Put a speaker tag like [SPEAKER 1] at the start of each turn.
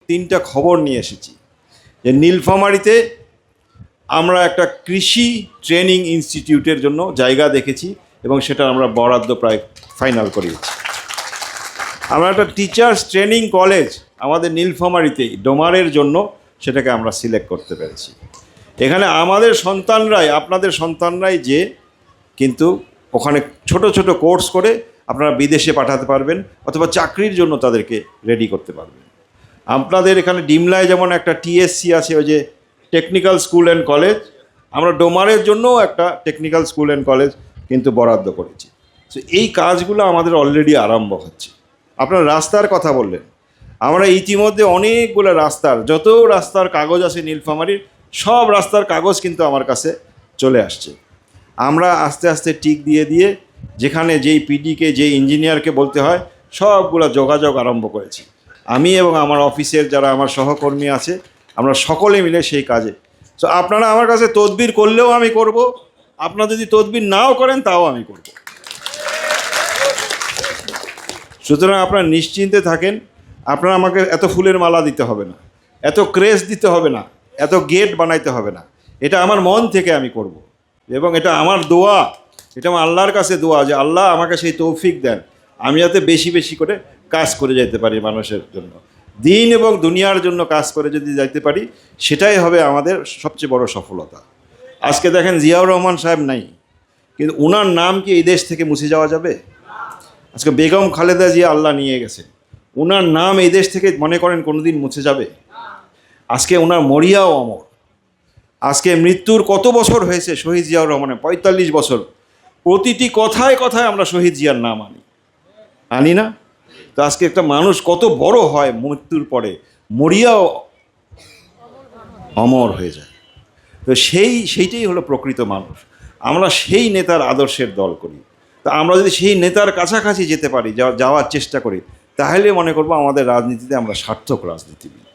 [SPEAKER 1] তিনটা খবর নিয়ে এসেছি যে নীলফামারীতে আমরা একটা কৃষি ট্রেনিং ইনস্টিটিউটের জন্য জায়গা দেখেছি এবং সেটা আমরা বরাদ্দ প্রায় ফাইনাল করিয়েছি। আমরা একটা টিচার্স ট্রেনিং কলেজ আমাদের নীলফামারীতেই ডোমারের জন্য সেটাকে আমরা সিলেক্ট করতে পেরেছি। এখানে আমাদের সন্তানরাই, আপনাদের সন্তানরাই যে কিন্তু ওখানে ছোট ছোট কোর্স করে আপনারা বিদেশে পাঠাতে পারবেন অথবা চাকরির জন্য তাদেরকে রেডি করতে পারবেন। আপনাদের এখানে ডিমলায় যেমন একটা টিএসসি আছে, ওই যে টেকনিক্যাল স্কুল অ্যান্ড কলেজ, আমরা ডোমারের জন্যও একটা টেকনিক্যাল স্কুল অ্যান্ড কলেজ কিন্তু বরাদ্দ করেছি। তো এই কাজগুলো আমাদের অলরেডি আরম্ভ হচ্ছে। আপনার রাস্তার কথা বললেন, আমরা ইতিমধ্যে অনেকগুলো রাস্তার, যত রাস্তার কাগজ আছে নীলফামারীর, সব রাস্তার কাগজ কিন্তু আমার কাছে চলে আসছে। আমরা আস্তে আস্তে টিক দিয়ে দিয়ে যেখানে যেই পিডিকে, যেই ইঞ্জিনিয়ারকে বলতে হয়, সবগুলো যোগাযোগ আরম্ভ করেছি। আমি এবং আমার অফিসের যারা আমার সহকর্মী আছে, আমরা সকলে মিলে সেই কাজে। তো আপনারা আমার কাছে তদবির করলেও আমি করব, আপনারা যদি তদবির নাও করেন তাও আমি করব। সুতরাং আপনারা নিশ্চিন্তে থাকেন, আপনারা আমাকে এত ফুলের মালা দিতে হবে না, এত ক্রেস দিতে হবে না, এত গেট বানাইতে হবে না। এটা আমার মন থেকে আমি করব এবং এটা আমার দোয়া, এটা আমার আল্লাহর কাছে দোয়া যে আল্লাহ আমাকে সেই তৌফিক দেন, আমি যাতে বেশি বেশি করে কাজ করে যেতে পারি মানুষের জন্য, দিন এবং দুনিয়ার জন্য কাজ করে যদি যাইতে পারি, সেটাই হবে আমাদের সবচেয়ে বড় সফলতা। আজকে দেখেন জিয়াউর রহমান সাহেব নাই, কিন্তু ওনার নাম কি এই দেশ থেকে মুছে যাওয়া যাবে? আজকে বেগম খালেদা জিয়া আল্লাহ নিয়ে গেছে, ওনার নাম এই দেশ থেকে মনে করেন কোনোদিন মুছে যাবে? আজকে ওনার মরিয়াও অমর। আজকে মৃত্যুর কত বছর হয়েছে শহীদ জিয়াউর রহমানের? 45 বছর। প্রতিটি কথায় কথায় আমরা শহীদ জিয়ার নাম আনি না? তো আজকে একটা মানুষ কত বড় হয় মৃত্যুর পরে, মরিয়াও অমর হয়ে যায়। তো সেইটাই হলো প্রকৃত মানুষ। আমরা সেই নেতার আদর্শের দল করি। তা আমরা যদি সেই নেতার কাছাকাছি যেতে পারি, যাওয়ার চেষ্টা করি, তাহলে মনে করবো আমাদের রাজনীতিতে আমরা সার্থক রাজনীতিবিদ।